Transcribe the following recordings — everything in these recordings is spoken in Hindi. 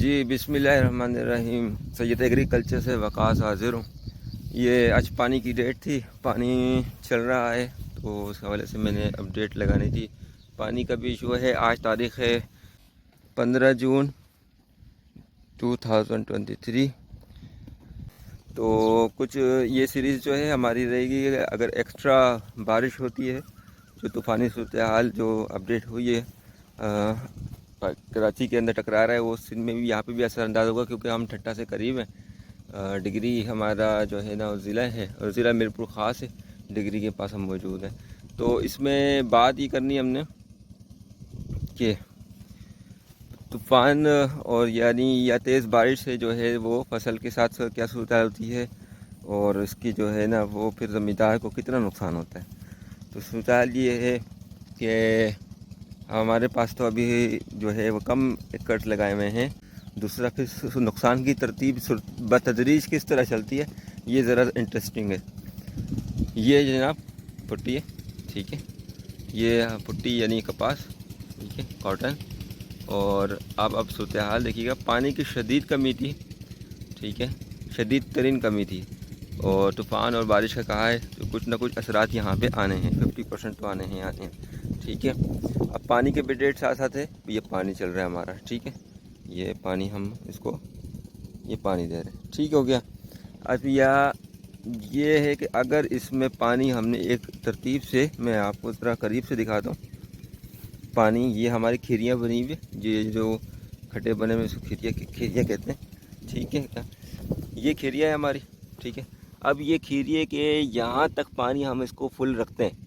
जी बिस्मिल्लाहिर्रहमानिर्रहीम। सैयद एग्रीकल्चर से वकास हाज़िर हूँ। ये आज पानी की डेट थी, पानी चल रहा है तो उस हवाले से मैंने अपडेट लगानी थी। पानी का भी इशू है। आज तारीख़ है 15 जून 2023। तो कुछ ये सीरीज़ जो है हमारी रहेगी, अगर एक्स्ट्रा बारिश होती है, जो तूफ़ानी सूरत हाल जो अपडेट हुई है कराची के अंदर टकरा रहा है, वो सिंध में भी, यहाँ पे भी असरअंदाज होगा क्योंकि हम ठट्टा से करीब हैं। डिग्री हमारा जो है ना ज़िला है, और ज़िला मीरपुर ख़ास है, डिग्री के पास हम मौजूद हैं। तो इसमें बात ये करनी हमने कि तूफ़ान और यानी या तेज़ बारिश से जो है वो फसल के साथ क्या सूरत होती है, और इसकी जो है ना वो फिर ज़मींदार को कितना नुकसान होता है। तो सूरत ये है कि हमारे पास तो अभी जो है वो कम एकड़ लगाए हुए हैं। दूसरा फिर नुकसान की तरतीब बतदरीज किस तरह चलती है, ये ज़रा इंटरेस्टिंग है। ये जनाब पुट्टी है, ठीक है, ये पुट्टी यानी कपास, ठीक है, कॉटन। और अब सूरत हाल देखिएगा, पानी की शदीद कमी थी, ठीक है, शदीद तरीन कमी थी, और तूफ़ान और बारिश का कहा है तो कुछ ना कुछ असरात यहाँ पे आने हैं, 50% तो आने हैं, ठीक है। अब पानी के अपडेट साथ साथ है, ये पानी चल रहा है हमारा, ठीक है, ये पानी हम इसको ये पानी दे रहे हैं, ठीक हो गया। अब ये है कि अगर इसमें पानी हमने एक तरतीब से, मैं आपको ज़रा करीब से दिखाता हूँ पानी। ये हमारी खीरियाँ बनी हुई है, ये जो खड्डे बने हुए खीरियाँ कहते हैं, ठीक है। ये खीरियाँ है हमारी, ठीक है। अब ये खीरिए के यहाँ तक पानी हम इसको फुल रखते हैं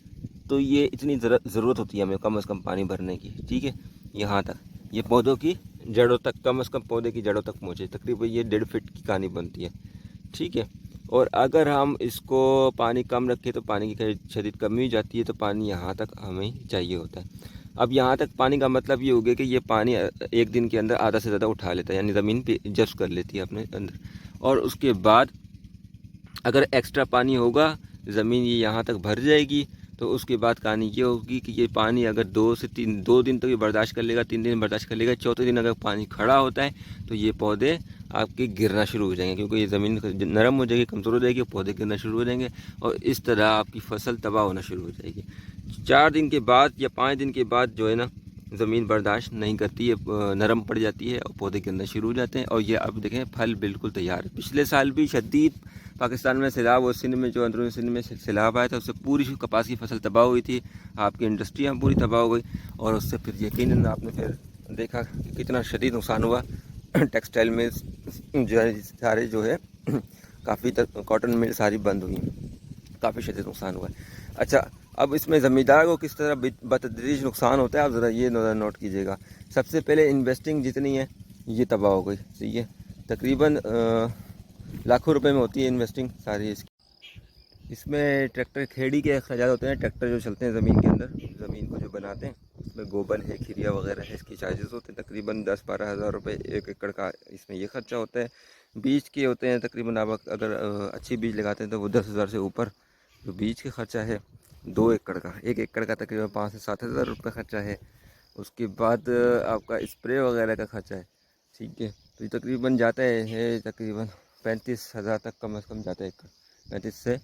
तो ये इतनी ज़रूरत होती है हमें कम से कम पानी भरने की, ठीक है। यहाँ तक ये पौधों की जड़ों तक, कम से कम पौधे की जड़ों तक पहुँचे, तकरीबन ये 1.5 फीट की कहानी बनती है, ठीक है। और अगर हम इसको पानी कम रखें तो पानी की शदीद कमी हो जाती है, तो पानी यहाँ तक हमें चाहिए होता है। अब यहाँ तक पानी का मतलब ये हो गया कि ये पानी एक दिन के अंदर आधा से ज़्यादा उठा लेता है, यानी ज़मीन पे जब्स कर लेती है अपने अंदर। और उसके बाद अगर एक्स्ट्रा पानी होगा, ज़मीन ये यहाँ तक भर जाएगी, तो उसके बाद कहानी ये होगी कि ये पानी अगर 2 दिन तक ये बर्दाश्त कर लेगा, 3 दिन बर्दाश्त कर लेगा, चौथे दिन अगर पानी खड़ा होता है तो ये पौधे आपके गिरना शुरू हो जाएंगे, क्योंकि ये ज़मीन नरम हो जाएगी, कमज़ोर हो जाएगी, पौधे गिरना शुरू हो जाएंगे, और इस तरह आपकी फसल तबाह होना शुरू हो जाएगी। 4 दिन के बाद या 5 दिन के बाद जो है ना ज़मीन बर्दाश्त नहीं करती है, नरम पड़ जाती है और पौधे गिरना शुरू हो जाते हैं। और ये अब देखें फल बिल्कुल तैयार है। पिछले साल भी शदीद पाकिस्तान में सैलाब, और सिंध में जो अंदरूनी सिंध में सैलाब आया था, उससे पूरी कपास की फसल तबाह हुई थी, आपकी इंडस्ट्री हम पूरी तबाह हो गई, और उससे फिर यकीनन आपने फिर देखा कि कितना शदीद नुकसान हुआ। टेक्सटाइल में जो है सारे जो है काफ़ी कॉटन मिल सारी बंद हुई, काफ़ी शदीद नुकसान हुआ है। अच्छा, अब इसमें ज़मींदार को किस तरह बतदरीज नुकसान होता है, आप ज़रा ये नोट कीजिएगा। सबसे पहले इन्वेस्टिंग जितनी है ये तबाह हो गई, सही है, तकरीबन लाखों रुपए में होती है इन्वेस्टिंग सारी इसकी। इसमें ट्रैक्टर खेड़ी के अखराजात होते हैं, ट्रैक्टर जो चलते हैं ज़मीन के अंदर, ज़मीन को जो बनाते हैं, इसमें गोबर है, खिरिया वगैरह है, इसकी चार्जेस होते हैं तकरीबन 10-12 हज़ार रुपये 1 एकड़ का, इसमें ये खर्चा होता है। बीज के होते हैं तकरीबन, आप अगर अच्छी बीज लगाते हैं तो वो 10,000 से ऊपर जो बीज का खर्चा है। 2 एकड़ का, 1 एकड़ का तकरीबन 5 से 7 हज़ार रुपये खर्चा है। उसके बाद आपका स्प्रे वगैरह का खर्चा है, ठीक है। तो ये तकरीबन जाता है तकरीबन 35,000 तक कम से कम जाता है एकड़, 35 से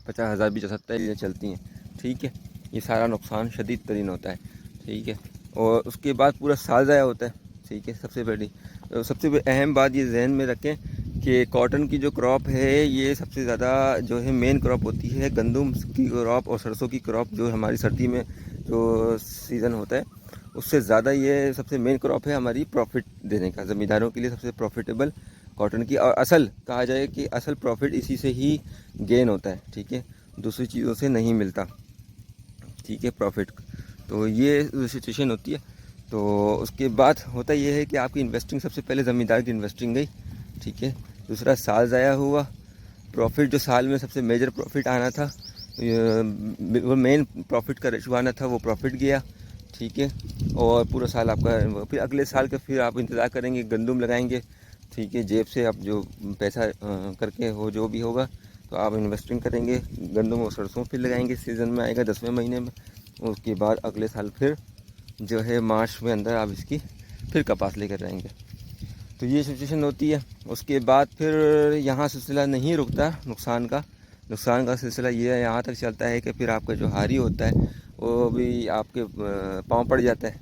50,000 भी जा सकता है, ये चलती हैं, ठीक है। ये सारा नुकसान शदीद तरीन होता है, ठीक है। और उसके बाद पूरा साल ज़ाया होता है, ठीक है। सबसे अहम बात ये जहन में रखें कि कॉटन की जो क्रॉप है, ये सबसे ज़्यादा जो है मेन क्रॉप होती है। गंदम की क्रॉप और सरसों की क्रॉप जो हमारी सर्दी में जो सीज़न होता है, उससे ज़्यादा ये सबसे मेन क्रॉप है हमारी प्रॉफिट देने का, ज़मींदारों के लिए सबसे प्रॉफिटेबल कॉटन की। और असल कहा जाए कि असल प्रॉफिट इसी से ही गेन होता है, ठीक है, दूसरी चीज़ों से नहीं मिलता, ठीक है, प्रॉफिट। तो ये सिचुएशन होती है। तो उसके बाद होता ये है कि आपकी इन्वेस्टिंग, सबसे पहले ज़मींदार की इन्वेस्टिंग गई, ठीक है। दूसरा साल ज़ाया हुआ, प्रॉफिट जो साल में सबसे मेजर प्रॉफिट आना था, वो मेन प्रॉफिट का रेशो आना था, वो प्रॉफिट गया, ठीक है। और पूरा साल आपका, फिर अगले साल का फिर आप इंतज़ार करेंगे, गंदम लगाएंगे, ठीक है, जेब से आप जो पैसा करके हो जो भी होगा, तो आप इन्वेस्टिंग करेंगे, गंदम और सरसों फिर लगाएंगे, सीज़न में आएगा 10वें महीने में। उसके बाद अगले साल फिर जो है मार्च में अंदर आप इसकी फिर कपास लेकर जाएंगे। तो ये सिचुएशन होती है। उसके बाद फिर यहाँ सिलसिला नहीं रुकता नुकसान का सिलसिला ये है, यहाँ तक चलता है कि फिर आपका जो हारी होता है वो भी आपके पाँव पड़ जाता है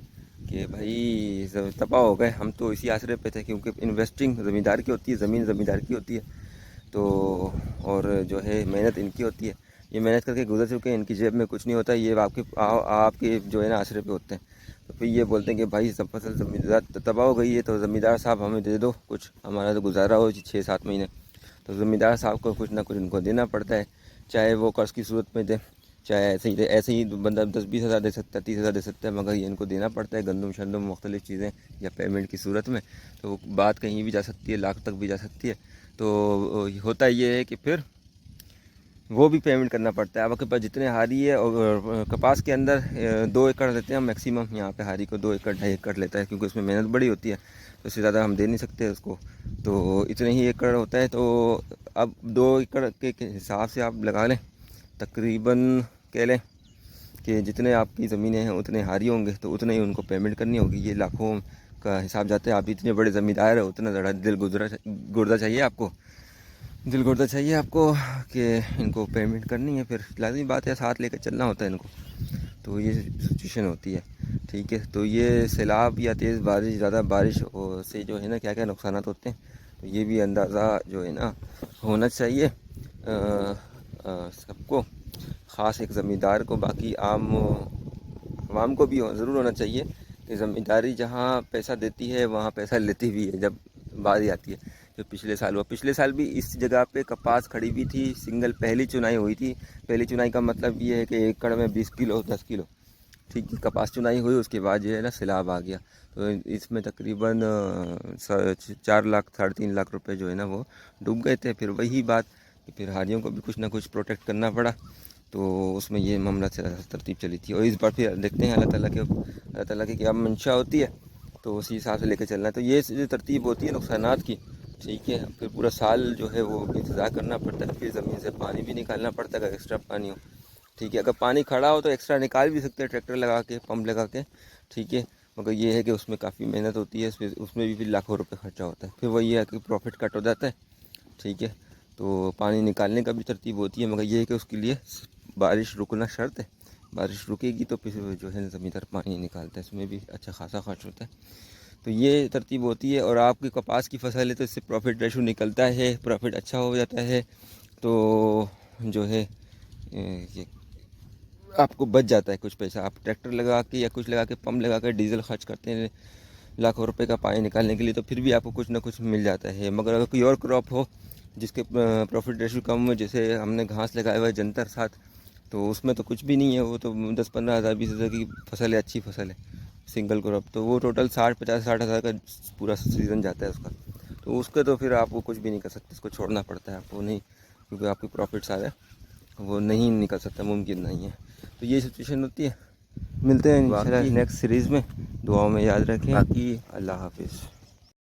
कि भाई तबाह हो गए, हम तो इसी आसरे पे थे, क्योंकि इन्वेस्टिंग ज़मींदार की होती है, ज़मीन ज़मींदार की होती है। तो और जो है मेहनत इनकी होती है, ये मेहनत करके गुजर चुके हैं, इनकी जेब में कुछ नहीं होता, ये आपके जो है ना आसरे पे होते हैं। तो फिर ये बोलते हैं कि भाई सब फसल ज़मींदार तबाह हो गई है, तो ज़मींदार साहब हमें दे दो कुछ, हमारा तो गुजारा हो 6-7 महीने। तो ज़मींदार साहब को कुछ ना कुछ इनको देना पड़ता है, चाहे वो कर्ज़ की सूरत में दे, चाहे ऐसे ही बंदा 10-20 हज़ार दे सकता है, 30 हज़ार दे सकता है, मगर ये इनको देना पड़ता है गंदम शंदम मुख्तलिफ़ चीज़ें या पेमेंट की सूरत में। तो बात कहीं भी जा सकती है, लाख तक भी जा सकती है। तो होता ये है कि फिर वो भी पेमेंट करना पड़ता है। अब आपके पास जितने हारी है, और कपास के अंदर 2 एकड़ लेते हैं हम मैक्सिमम, यहाँ पे हारी को 2 एकड़ 2.5 एकड़ लेता है, क्योंकि उसमें मेहनत बड़ी होती है, तो उससे ज़्यादा हम दे नहीं सकते उसको, तो इतने ही एकड़ होता है। तो अब 2 एकड़ के हिसाब से आप लगा लें, तकरीबन कह लें कि जितने आपकी ज़मीनें हैं उतने हारी होंगे, तो उतने ही उनको पेमेंट करनी होगी। ये लाखों का हिसाब जाता है। आप इतने बड़े ज़मींदार हैं, उतना ज़्यादा गुर्दा चाहिए आपको, दिल गुर्दा चाहिए आपको कि इनको पेमेंट करनी है, फिर लाज़मी बात है साथ लेकर चलना होता है इनको। तो ये सिचुएशन होती है, ठीक है। तो ये सैलाब या तेज़ बारिश, ज़्यादा बारिश से जो है ना क्या क्या नुकसान होते हैं, तो ये भी अंदाज़ा जो है ना होना चाहिए सबको, ख़ास एक ज़मींदार को। बाकी आवाम को भी ज़रूर होना चाहिए कि ज़मींदारी जहाँ पैसा देती है वहाँ पैसा लेती भी है, जब बारी आती है। जो पिछले साल हुआ, पिछले साल भी इस जगह पे कपास खड़ी हुई थी, सिंगल पहली चुनाई हुई थी। पहली चुनाई का मतलब ये है कि एकड़ में 20 किलो 10 किलो, ठीक है, कपास चुनाई हुई। उसके बाद जो है ना सैलाब आ गया, तो इसमें तकरीबन 4 लाख 3.5 लाख रुपए जो है ना वो डूब गए थे। फिर वही बात कि फिर हारियों को भी कुछ ना कुछ प्रोटेक्ट करना पड़ा, तो उसमें ये मामला तरतीब चली थी। और इस बार फिर देखते हैं अल्लाह ताला की क्या मंशा होती है, तो उसी हिसाब से लेकर चलना है। तो ये जो तरतीब होती है नुकसानात की, ठीक है। फिर पूरा साल जो है वो इंतज़ार करना पड़ता है, फिर ज़मीन से पानी भी निकालना पड़ता है अगर एक्स्ट्रा पानी हो, ठीक है। अगर पानी खड़ा हो तो एक्स्ट्रा निकाल भी सकते हैं ट्रैक्टर लगा के, पंप लगा के, ठीक है। मगर ये है कि उसमें काफ़ी मेहनत होती है, उसमें भी फिर लाखों रुपए खर्चा होता है। फिर वही है कि प्रॉफिट कट हो जाता है, ठीक है। तो पानी निकालने का भी तरतीब होती है, मगर ये है कि उसके लिए बारिश रुकना शर्त है। बारिश रुकेगी तो फिर जो है ज़मींदार पानी निकालता है, इसमें भी अच्छा खासा खर्च होता है। तो ये तरतीब होती है। और आपकी कपास की फसल है तो इससे प्रॉफिट रेशो निकलता है, प्रॉफिट अच्छा हो जाता है, तो जो है ये आपको बच जाता है कुछ पैसा। आप ट्रैक्टर लगा के या कुछ लगा के, पंप लगा कर डीजल खर्च करते हैं लाखों रुपए का पानी निकालने के लिए, तो फिर भी आपको कुछ ना कुछ मिल जाता है। मगर अगर कोई और क्रॉप हो जिसके प्रॉफिट रेशो कम हो, जैसे हमने घास लगाया हुआ है जंतर साथ, तो उसमें तो कुछ भी नहीं है, वो तो 10-15 हज़ार 20 हज़ार की फसल है, अच्छी फसल है सिंगल क्रॉप, तो वो टोटल 60-50-60 हज़ार का पूरा सीज़न जाता है उसका। तो उसका तो फिर आप वो कुछ भी नहीं कर सकते, उसको छोड़ना पड़ता है आपको, नहीं, क्योंकि आपके प्रॉफिट सारे वो नहीं निकल सकता, मुमकिन नहीं है। तो ये सिचुएशन होती है। मिलते हैं इंशाल्लाह नेक्स्ट सीरीज़ में, दुआओं में याद रखें। बाकी अल्लाह हाफिज़।